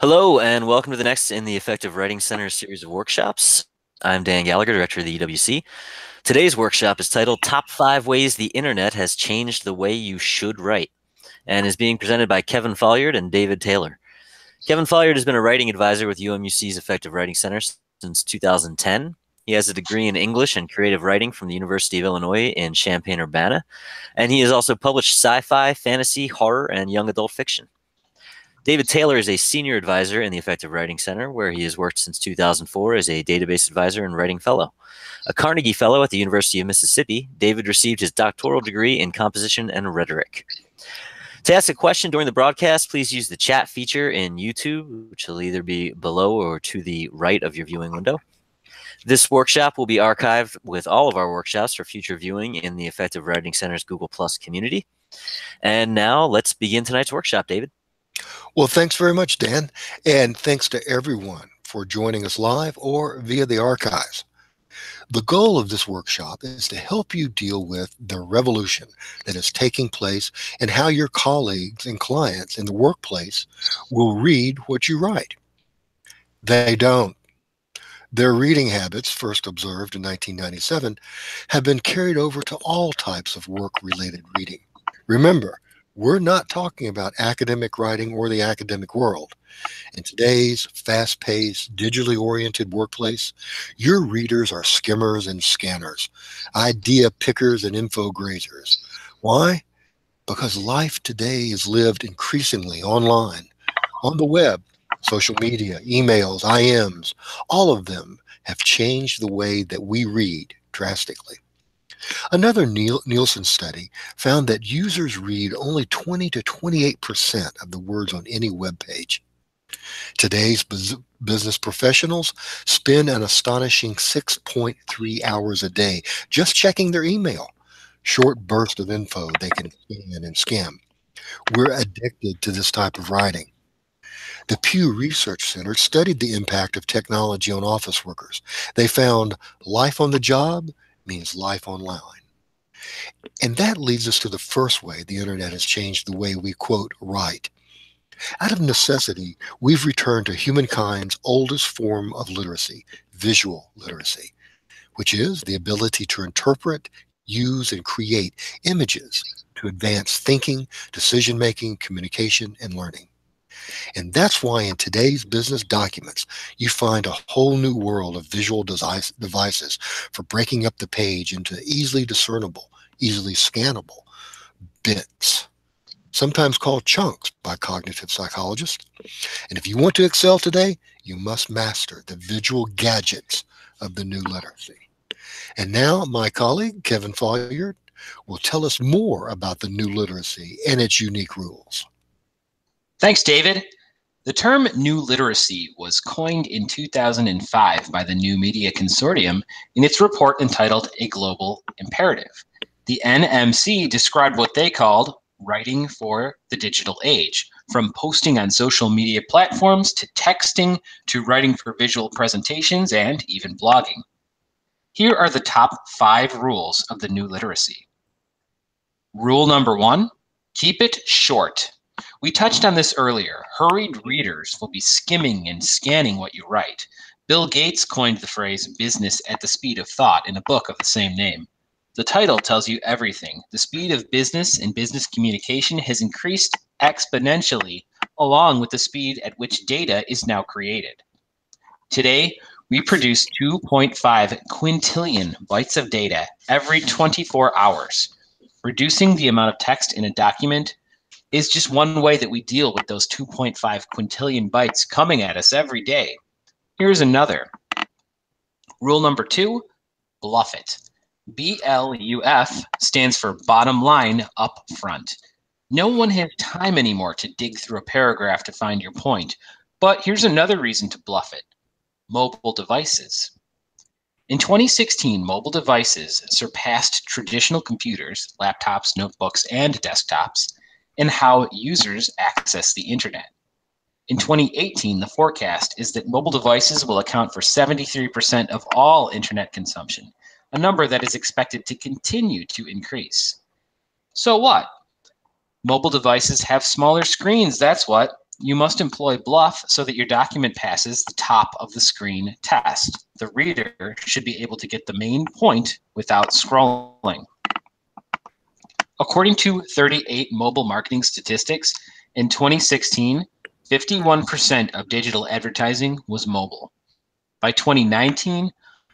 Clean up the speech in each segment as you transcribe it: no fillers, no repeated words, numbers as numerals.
Hello, and welcome to the next in the Effective Writing Center series of workshops. I'm Dan Gallagher, Director of the EWC. Today's workshop is titled Top 5 Ways the Internet Has Changed the Way You Should Write, and is being presented by Kevin Folliard and David Taylor. Kevin Folliard has been a writing advisor with UMUC's Effective Writing Center since 2010. He has a degree in English and creative writing from the University of Illinois in Champaign-Urbana, and he has also published sci-fi, fantasy, horror, and young adult fiction. David Taylor is a senior advisor in the Effective Writing Center, where he has worked since 2004 as a database advisor and writing fellow. A Carnegie Fellow at the University of Mississippi, David received his doctoral degree in composition and rhetoric. To ask a question during the broadcast, please use the chat feature in YouTube, which will either be below or to the right of your viewing window. This workshop will be archived with all of our workshops for future viewing in the Effective Writing Center's Google Plus community. And now let's begin tonight's workshop, David. Well, thanks very much, Dan, and thanks to everyone for joining us live or via the archives. The goal of this workshop is to help you deal with the revolution that is taking place and how your colleagues and clients in the workplace will read what you write. They don't. Their reading habits, first observed in 1997, have been carried over to all types of work-related reading. Remember, we're not talking about academic writing or the academic world. In today's fast-paced, digitally oriented workplace, your readers are skimmers and scanners, idea pickers and info grazers. Why? Because life today is lived increasingly online, on the web, social media, emails, IMs. All of them have changed the way that we read drastically. Another Nielsen study found that users read only 20 to 28% of the words on any web page. Today's business professionals spend an astonishing 6.3 hours a day just checking their email, short bursts of info they can scan and skim. We're addicted to this type of writing. The Pew Research Center studied the impact of technology on office workers. They found life on the job means life online. And that leads us to the first way the internet has changed the way we, quote, write. Out of necessity, we've returned to humankind's oldest form of literacy, visual literacy, which is the ability to interpret, use, and create images to advance thinking, decision-making, communication, and learning. And that's why in today's business documents, you find a whole new world of visual devices for breaking up the page into easily discernible, easily scannable bits, sometimes called chunks by cognitive psychologists. And if you want to excel today, you must master the visual gadgets of the new literacy. And now my colleague, Kevin Folliard, will tell us more about the new literacy and its unique rules. Thanks, David. The term new literacy was coined in 2005 by the New Media Consortium in its report entitled A Global Imperative. The NMC described what they called writing for the digital age, from posting on social media platforms to texting to writing for visual presentations and even blogging. Here are the top 5 rules of the new literacy. Rule number 1, keep it short. We touched on this earlier. Hurried readers will be skimming and scanning what you write. Bill Gates coined the phrase business at the speed of thought in a book of the same name. The title tells you everything. The speed of business and business communication has increased exponentially along with the speed at which data is now created. Today, we produce 2.5 quintillion bytes of data every 24 hours. Reducing the amount of text in a document is just one way that we deal with those 2.5 quintillion bytes coming at us every day. Here's another. Rule number 2, bluff it. BLUF stands for bottom line up front. No one has time anymore to dig through a paragraph to find your point, but here's another reason to bluff it. Mobile devices. In 2016, mobile devices surpassed traditional computers, laptops, notebooks, and desktops in how users access the internet. In 2018, the forecast is that mobile devices will account for 73% of all internet consumption, a number that is expected to continue to increase. So what? Mobile devices have smaller screens, that's what. You must employ BLUF so that your document passes the top of the screen test. The reader should be able to get the main point without scrolling. According to 38 mobile marketing statistics, in 2016, 51% of digital advertising was mobile. By 2019,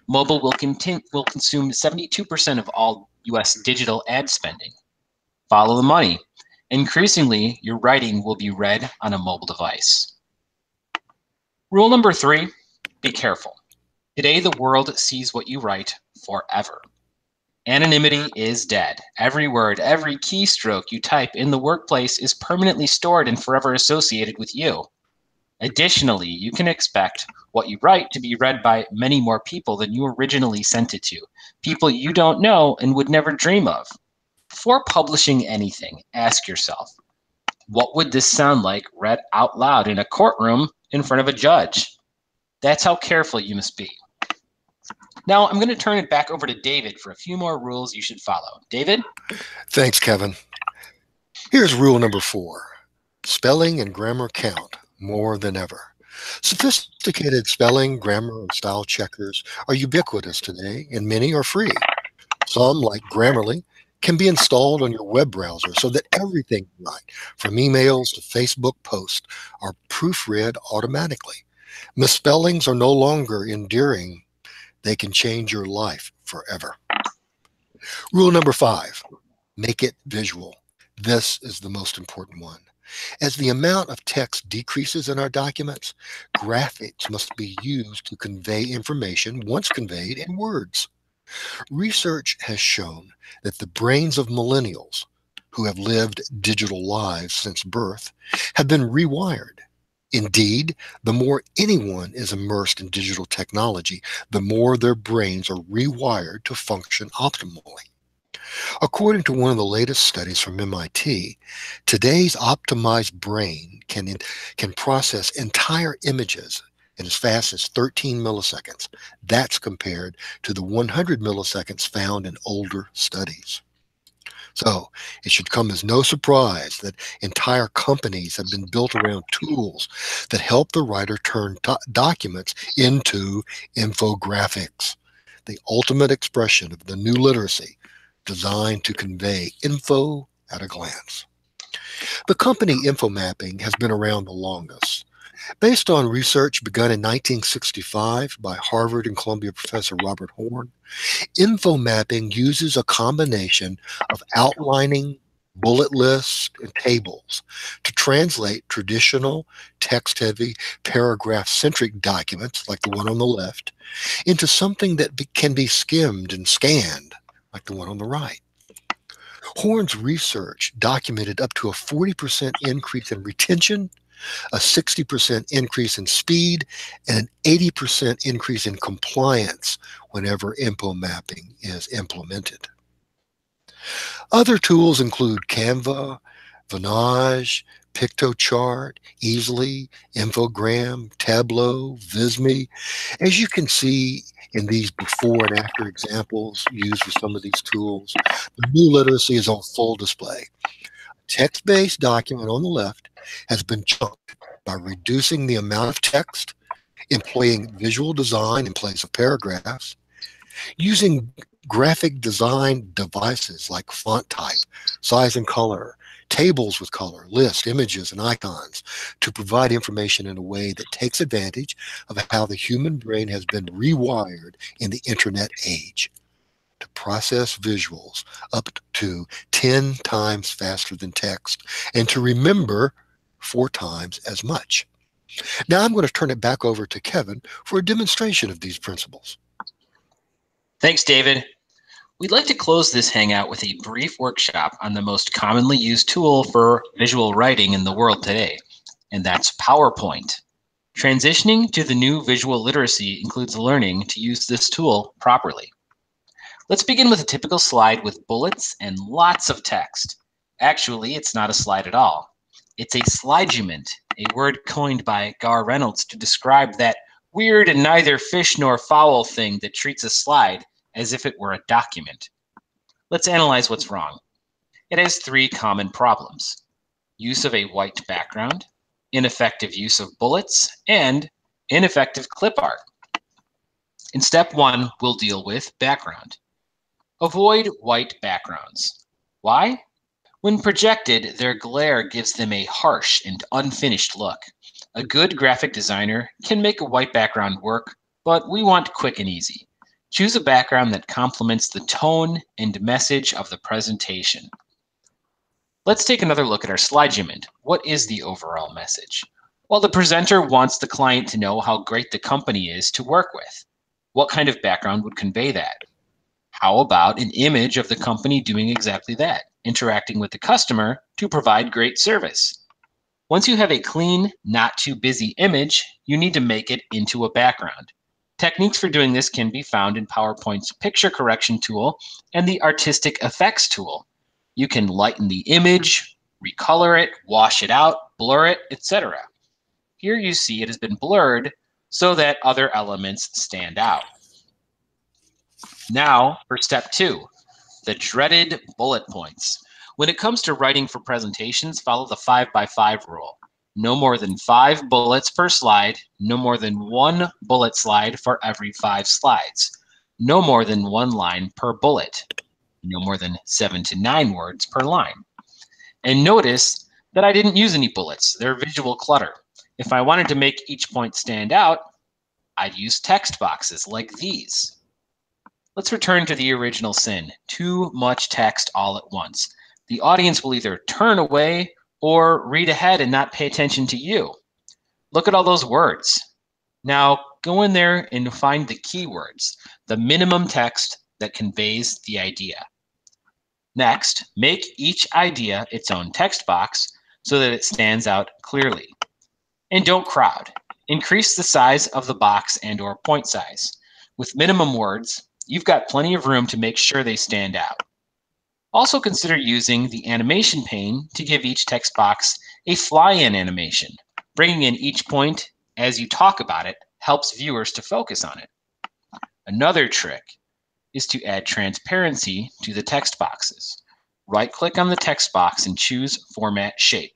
mobile will consume 72% of all US digital ad spending. Follow the money. Increasingly, your writing will be read on a mobile device. Rule number 3, be careful. Today, the world sees what you write forever. Anonymity is dead. Every word, every keystroke you type in the workplace is permanently stored and forever associated with you. Additionally, you can expect what you write to be read by many more people than you originally sent it to, people you don't know and would never dream of. Before publishing anything, ask yourself, what would this sound like read out loud in a courtroom in front of a judge? That's how careful you must be. Now, I'm going to turn it back over to David for a few more rules you should follow. David? Thanks, Kevin. Here's rule number 4. Spelling and grammar count more than ever. Sophisticated spelling, grammar, and style checkers are ubiquitous today, and many are free. Some, like Grammarly, can be installed on your web browser so that everything you write, from emails to Facebook posts, are proofread automatically. Misspellings are no longer endearing. They can change your life forever. Rule number 5, make it visual. This is the most important one. As the amount of text decreases in our documents, graphics must be used to convey information once conveyed in words. Research has shown that the brains of millennials, who have lived digital lives since birth, have been rewired. Indeed, the more anyone is immersed in digital technology, the more their brains are rewired to function optimally. According to one of the latest studies from MIT, today's optimized brain can process entire images in as fast as 13 milliseconds. That's compared to the 100 milliseconds found in older studies. So it should come as no surprise that entire companies have been built around tools that help the writer turn documents into infographics, the ultimate expression of the new literacy designed to convey info at a glance. The company InfoMapping has been around the longest. Based on research begun in 1965 by Harvard and Columbia professor Robert Horn, InfoMapping uses a combination of outlining, bullet lists, and tables to translate traditional text-heavy, paragraph-centric documents, like the one on the left, into something that can be skimmed and scanned, like the one on the right. Horn's research documented up to a 40% increase in retention, a 60% increase in speed, and an 80% increase in compliance whenever InfoMapping is implemented. Other tools include Canva, Vonage, Pictochart, Easily, Infogram, Tableau, Visme. As you can see in these before and after examples used with some of these tools, the new literacy is on full display. Text-based document on the left has been chunked by reducing the amount of text, employing visual design in place of paragraphs, using graphic design devices like font type, size and color, tables with color, lists, images, and icons to provide information in a way that takes advantage of how the human brain has been rewired in the internet age to process visuals up to 10 times faster than text and to remember 4 times as much. Now I'm going to turn it back over to Kevin for a demonstration of these principles. Thanks, David. We'd like to close this hangout with a brief workshop on the most commonly used tool for visual writing in the world today, and that's PowerPoint. Transitioning to the new visual literacy includes learning to use this tool properly. Let's begin with a typical slide with bullets and lots of text. Actually, it's not a slide at all. It's a slidument, a word coined by Gar Reynolds to describe that weird and neither fish nor fowl thing that treats a slide as if it were a document. Let's analyze what's wrong. It has 3 common problems: use of a white background, ineffective use of bullets, and ineffective clip art. In step 1, we'll deal with background. Avoid white backgrounds. Why? When projected, their glare gives them a harsh and unfinished look. A good graphic designer can make a white background work, but we want quick and easy. Choose a background that complements the tone and message of the presentation. Let's take another look at our SlideGement. What is the overall message? Well, the presenter wants the client to know how great the company is to work with. What kind of background would convey that? How about an image of the company doing exactly that, interacting with the customer to provide great service? Once you have a clean, not too busy image, you need to make it into a background. Techniques for doing this can be found in PowerPoint's picture correction tool and the artistic effects tool. You can lighten the image, recolor it, wash it out, blur it, etc. Here you see it has been blurred so that other elements stand out. Now for step 2, the dreaded bullet points. When it comes to writing for presentations, follow the 5x5 rule. No more than 5 bullets per slide, no more than 1 bullet slide for every 5 slides, no more than 1 line per bullet, no more than 7 to 9 words per line. And notice that I didn't use any bullets. They're visual clutter. If I wanted to make each point stand out, I'd use text boxes like these. Let's return to the original sin, too much text all at once. The audience will either turn away or read ahead and not pay attention to you. Look at all those words. Now go in there and find the keywords, the minimum text that conveys the idea. Next, make each idea its own text box so that it stands out clearly. And don't crowd. Increase the size of the box and/or point size. With minimum words, you've got plenty of room to make sure they stand out. Also consider using the animation pane to give each text box a fly-in animation. Bringing in each point as you talk about it helps viewers to focus on it. Another trick is to add transparency to the text boxes. Right-click on the text box and choose Format Shape.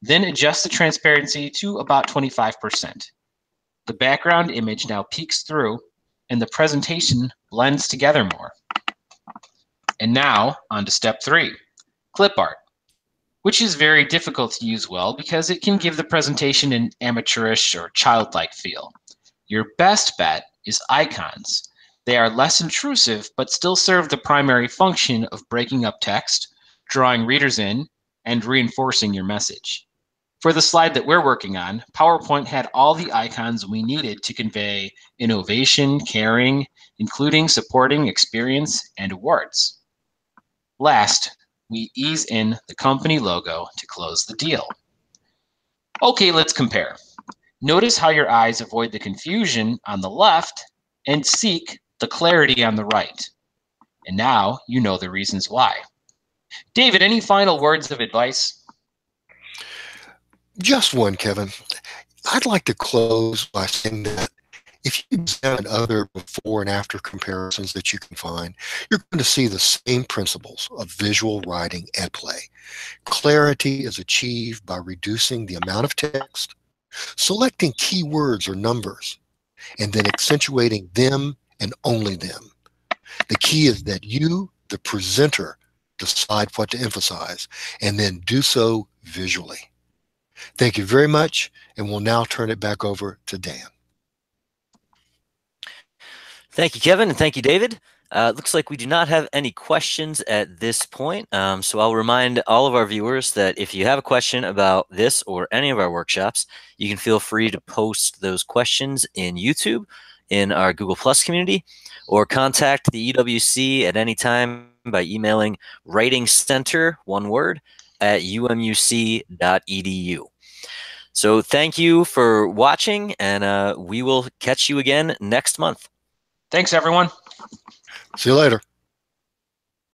Then adjust the transparency to about 25%. The background image now peeks through and the presentation blends together more. And now on to step 3, clip art, which is very difficult to use well because it can give the presentation an amateurish or childlike feel. Your best bet is icons. They are less intrusive but still serve the primary function of breaking up text, drawing readers in, and reinforcing your message. For the slide that we're working on, PowerPoint had all the icons we needed to convey innovation, caring, including supporting experience and awards. Last, we ease in the company logo to close the deal. Okay, let's compare. Notice how your eyes avoid the confusion on the left and seek the clarity on the right. And now you know the reasons why. David, any final words of advice? Just one, Kevin. I'd like to close by saying that if you examine other before and after comparisons that you can find, you're going to see the same principles of visual writing at play. Clarity is achieved by reducing the amount of text, selecting keywords or numbers, and then accentuating them and only them. The key is that you, the presenter, decide what to emphasize and then do so visually. Thank you very much, and we'll now turn it back over to Dan. Thank you, Kevin, and thank you, David. Looks like we do not have any questions at this point, so I'll remind all of our viewers that if you have a question about this or any of our workshops, you can feel free to post those questions in YouTube, in our Google Plus community, or contact the EWC at any time by emailing writingcenter, one word, at umuc.edu. So thank you for watching, and we will catch you again next month. Thanks, everyone. See you later.